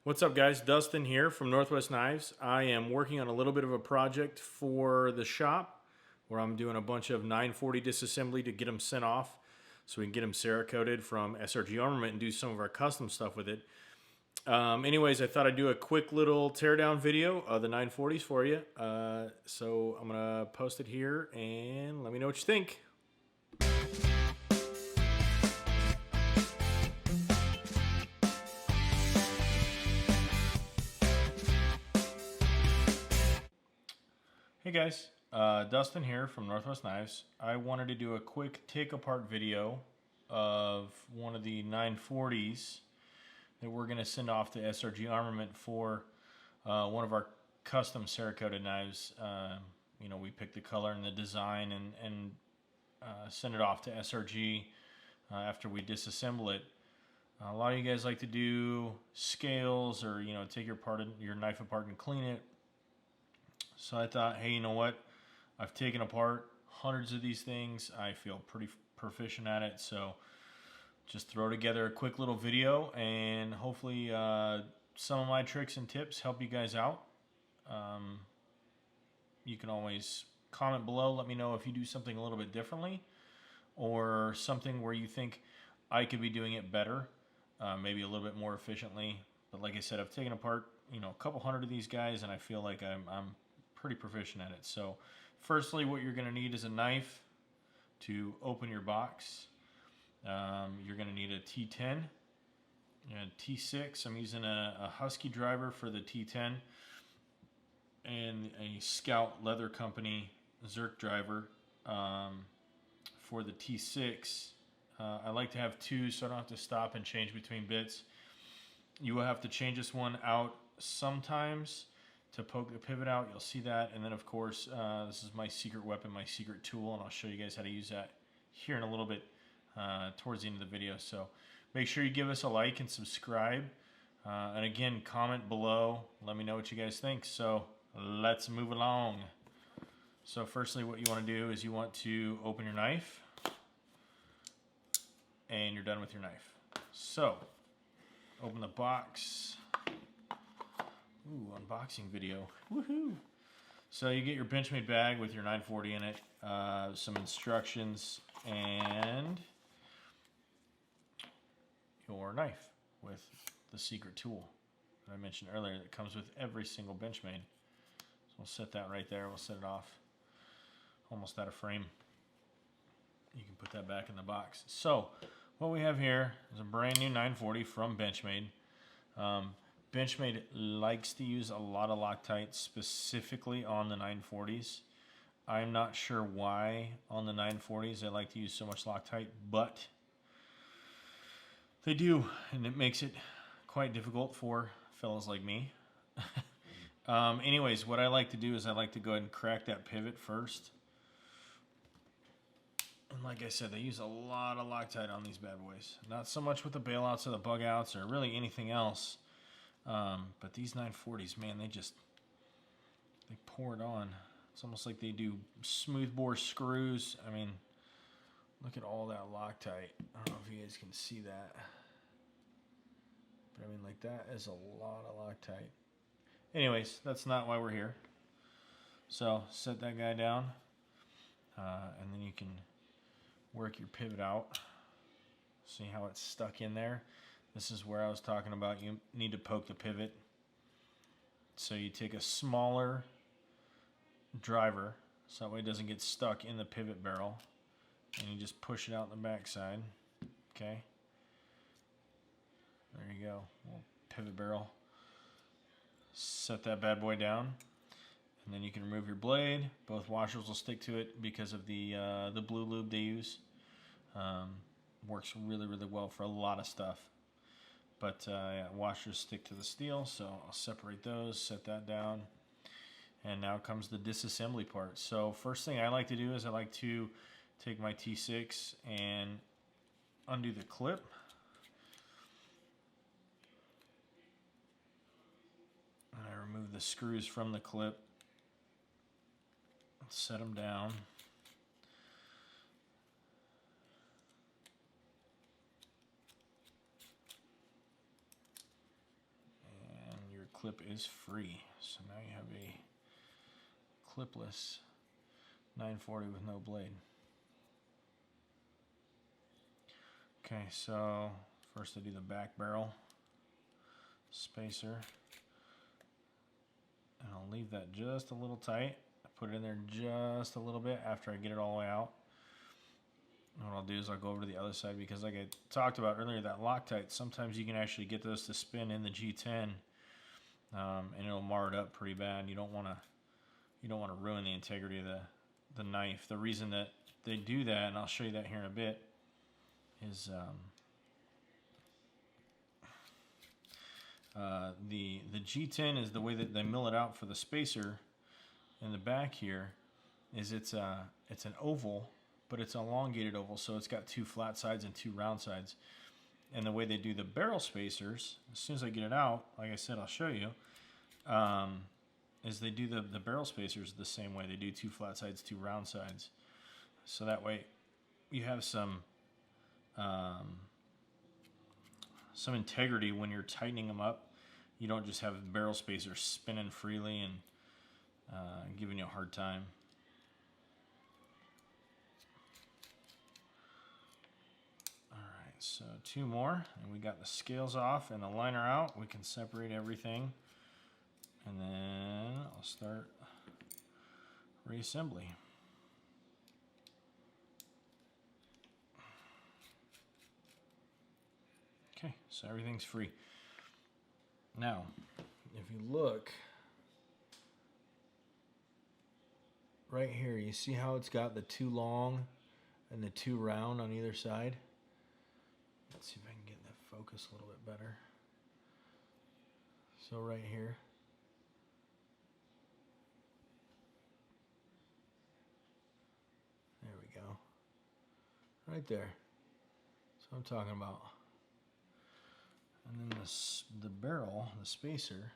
What's up, guys? Dustin here from Northwest Knives. I am working on a little bit of a project for the shop where I'm doing a bunch of 940 disassembly to get them sent off so we can get them Cerakoted from SRG Armament and do some of our custom stuff with it. Anyways, I thought I'd do a quick little teardown video of the 940s for you. So I'm going to post it here and let me know what you think. Hey guys, Dustin here from Northwest Knives. I wanted to do a quick take apart video of one of the 940s that we're going to send off to SRG Armament for one of our custom Cerakoted knives. We pick the color and the design and send it off to SRG after we disassemble it. A lot of you guys like to do scales or take your knife apart and clean it. So I thought, hey, you know what? I've taken apart hundreds of these things. I feel pretty proficient at it. So just throw together a quick little video and hopefully some of my tricks and tips help you guys out. You can always comment below. Let me know if you do something a little bit differently or something where you think I could be doing it better, maybe a little bit more efficiently. But like I said, I've taken apart a couple hundred of these guys and I feel like I'm pretty proficient at it. So firstly, what you're going to need is a knife to open your box. You're going to need a T10 and a T6. I'm using a Husky driver for the T10 and a Scout Leather Company Zerk driver for the T6. I like to have two so I don't have to stop and change between bits. You will have to change this one out sometimes to poke the pivot out. You'll see that. And then of course, this is my secret weapon, my secret tool, and I'll show you guys how to use that here in a little bit towards the end of the video. So make sure you give us a like and subscribe. And again, comment below. Let me know what you guys think. So let's move along. So firstly, what you want to do is you want to open your knife and you're done with your knife. So open the box. Ooh, unboxing video. Woohoo! So you get your Benchmade bag with your 940 in it, some instructions, and your knife with the secret tool that I mentioned earlier that comes with every single Benchmade. So we'll set that right there. We'll set it off almost out of frame. You can put that back in the box. So what we have here is a brand new 940 from Benchmade. Benchmade likes to use a lot of Loctite, specifically on the 940s. I'm not sure why on the 940s they like to use so much Loctite, but they do, and it makes it quite difficult for fellas like me. Anyways, what I like to do is I like to go ahead and crack that pivot first. And like I said, they use a lot of Loctite on these bad boys. Not so much with the bailouts or the bug outs or really anything else. But these 940s, man, they pour it on. It's almost like they do smooth bore screws. I mean, look at all that Loctite. I don't know if you guys can see that. But I mean, like, that is a lot of Loctite. Anyways, that's not why we're here. So set that guy down. And then you can work your pivot out. See how it's stuck in there? This is where I was talking about you need to poke the pivot. So you take a smaller driver so that way it doesn't get stuck in the pivot barrel. And you just push it out the backside. Okay. There you go. Little pivot barrel. Set that bad boy down. And then you can remove your blade. Both washers will stick to it because of the blue lube they use. Works really, really well for a lot of stuff. But yeah, washers stick to the steel, so I'll separate those, set that down. And now comes the disassembly part. So first thing I like to do is I like to take my T6 and undo the clip. And I remove the screws from the clip. Set them down. clip is free. So now you have a clipless 940 with no blade. Okay, so first I do the back barrel spacer, and I'll leave that just a little tight. I put it in there just a little bit after I get it all the way out. And what I'll do is I'll go over to the other side, because like I talked about earlier, that Loctite, sometimes you can actually get those to spin in the G10, and it'll mar it up pretty bad. You don't want to ruin the integrity of the knife. The reason that they do that, and I'll show you that here in a bit, is the G10 is the way that they mill it out for the spacer in the back here. Is it's an oval, but it's an elongated oval, so it's got two flat sides and two round sides. And the way they do the barrel spacers, as soon as I get it out, like I said, I'll show you, is they do the barrel spacers the same way. They do two flat sides, two round sides. So that way you have some integrity when you're tightening them up. You don't just have barrel spacers spinning freely and giving you a hard time. Alright, so two more, and we got the scales off and the liner out. We can separate everything, and then I'll start reassembly. Okay, so everything's free. Now, if you look right here, you see how it's got the two long and the two round on either side? Let's see if I can get that focus a little bit better. So right here, there we go. Right there. That's what I'm talking about. And then the barrel, the spacer,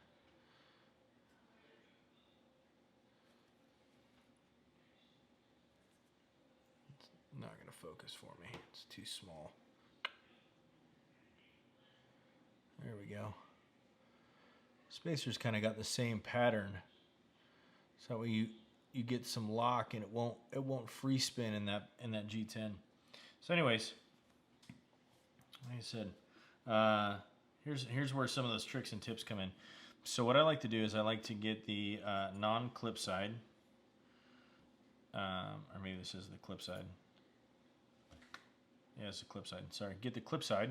it's not going to focus for me. It's too small. There we go. Spacer's kind of got the same pattern. So that way you get some lock, and it won't free spin in that G10. So anyways, like I said, here's where some of those tricks and tips come in. So what I like to do is I like to get the non-clip side, or maybe this is the clip side. Yeah, it's the clip side. Sorry, get the clip side,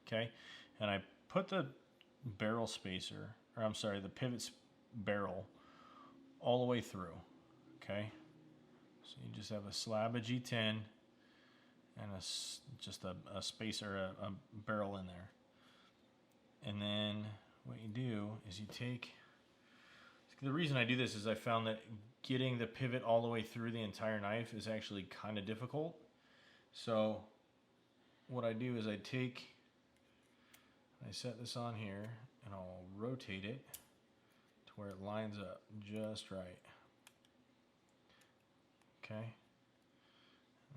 okay, and I put the barrel spacer, or I'm sorry, the pivot barrel all the way through, okay. So you just have a slab of G10 and just a spacer, a barrel in there. And then what you do is you take, the reason I do this is I found that getting the pivot all the way through the entire knife is actually kind of difficult. So what I do is I set this on here, and I'll rotate it to where it lines up just right. Okay.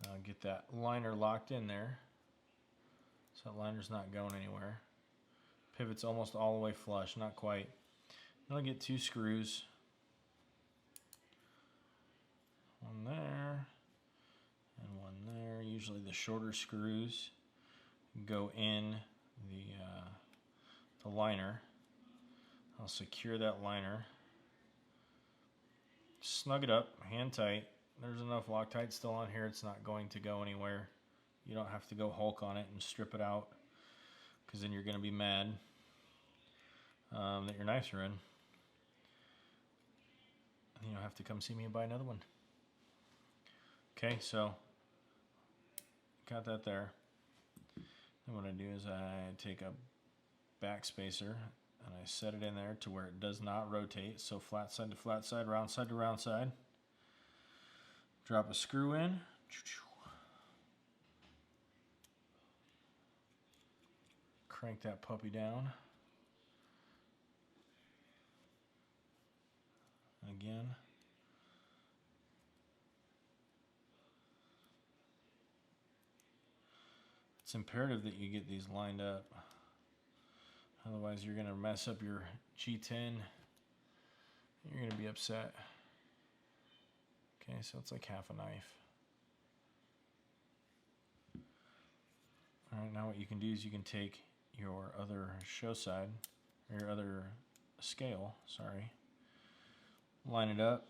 And I'll get that liner locked in there, so that liner's not going anywhere. Pivot's almost all the way flush, not quite. Then I'll get two screws. One there and one there. Usually the shorter screws go in the liner. I'll secure that liner. Snug it up, hand tight. There's enough Loctite still on here, it's not going to go anywhere. You don't have to go Hulk on it and strip it out, because then you're going to be mad that your knife's ruined. And you'll have to come see me and buy another one. Okay, so got that there. Then what I do is I take a back spacer and I set it in there to where it does not rotate. So flat side to flat side, round side to round side. Drop a screw in. Crank that puppy down. And again. It's imperative that you get these lined up. Otherwise, you're going to mess up your G10. You're going to be upset. Okay, so it's like half a knife. All right, now what you can do is you can take your other show side, or your other scale, sorry, line it up,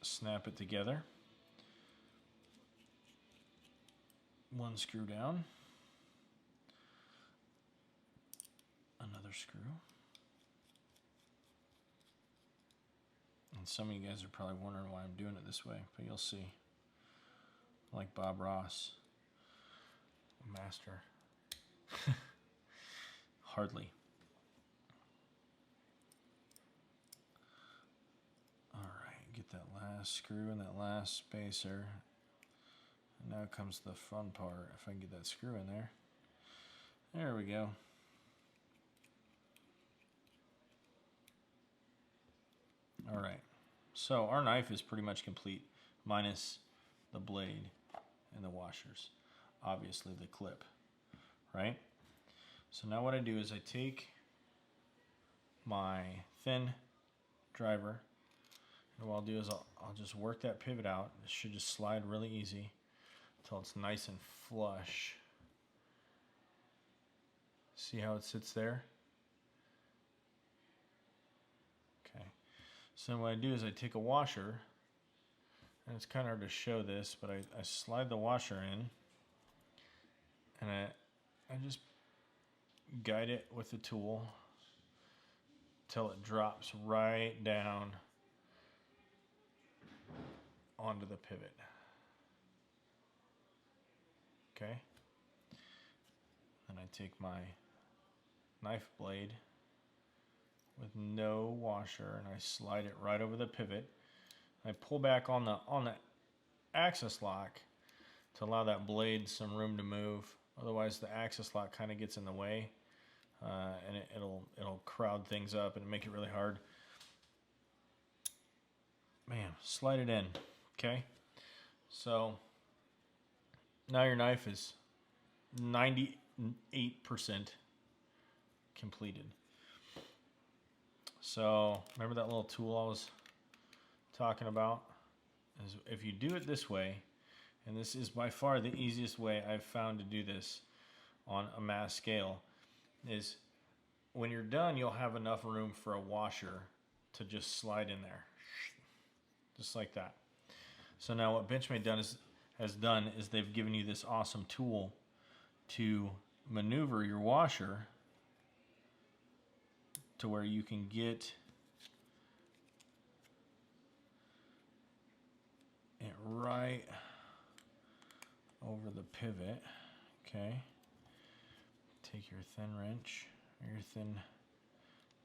snap it together. One screw down, another screw. And some of you guys are probably wondering why I'm doing it this way, but you'll see. Like Bob Ross, master. Hardly. All right, get that last screw and that last spacer. And now comes the fun part. If I can get that screw in there. There we go. All right, so our knife is pretty much complete, minus the blade and the washers. Obviously the clip, right? So now what I do is I take my thin driver, and what I'll do is I'll just work that pivot out. It should just slide really easy until it's nice and flush. See how it sits there? Okay. So what I do is I take a washer, and it's kind of hard to show this, but I slide the washer in, and I just guide it with the tool till it drops right down onto the pivot. Okay. Then I take my knife blade with no washer and I slide it right over the pivot. I pull back on the axis lock to allow that blade some room to move. Otherwise, the axis lock kind of gets in the way, and it'll crowd things up and make it really hard. Man, slide it in. Okay, so now your knife is 98% completed. So remember that little tool I was talking about? Is if you do it this way, and this is by far the easiest way I've found to do this on a mass scale, is when you're done, you'll have enough room for a washer to just slide in there. Just like that. So now what Benchmade has done is they've given you this awesome tool to maneuver your washer to where you can get it right over the pivot. Okay. Take your thin wrench or your thin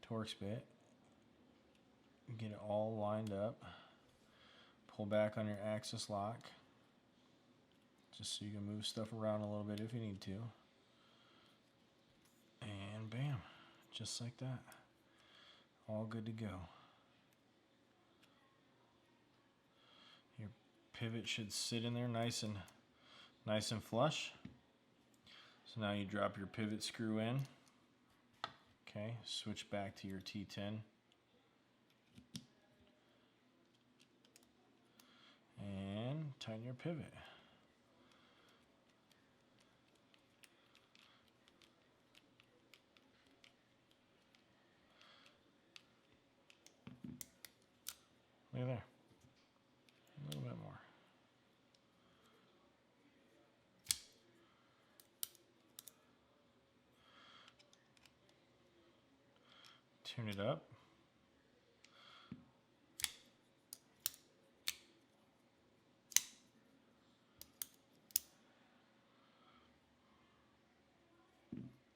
Torx bit, get it all lined up, pull back on your axis lock just so you can move stuff around a little bit if you need to, and bam, just like that, all good to go. Your pivot should sit in there nice and flush. So now you drop your pivot screw in. Okay, switch back to your T10. And tighten your pivot. Look at there. A little bit more. Tune it up.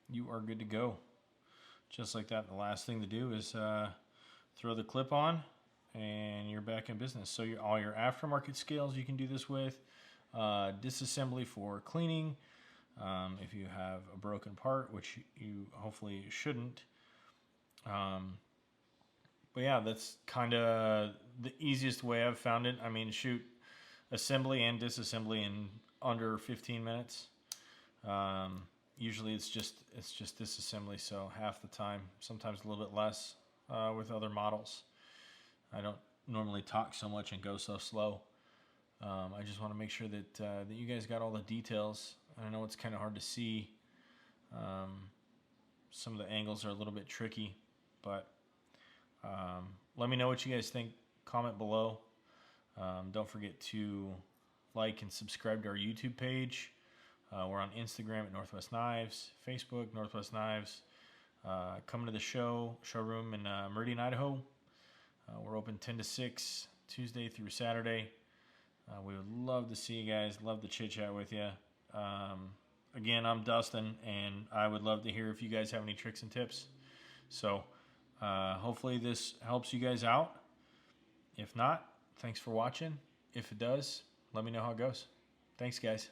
You are good to go. Just like that. The last thing to do is throw the clip on and you're back in business. So all your aftermarket scales you can do this with. Disassembly for cleaning. If you have a broken part, which you hopefully shouldn't. But yeah, that's kind of the easiest way I've found it. I mean, shoot, assembly and disassembly in under 15 minutes. Usually it's just disassembly, so half the time, sometimes a little bit less with other models. I don't normally talk so much and go so slow. I just want to make sure that that you guys got all the details. I know it's kind of hard to see. Some of the angles are a little bit tricky, but let me know what you guys think. Comment below. Don't forget to like and subscribe to our YouTube page. We're on Instagram at Northwest Knives, Facebook Northwest Knives. Come to the showroom in Meridian, Idaho. We're open 10 to 6, Tuesday through Saturday. We would love to see you guys, love to chit chat with you. Again, I'm Dustin, and I would love to hear if you guys have any tricks and tips. So hopefully this helps you guys out. If not, thanks for watching. If it does, let me know how it goes. Thanks, guys.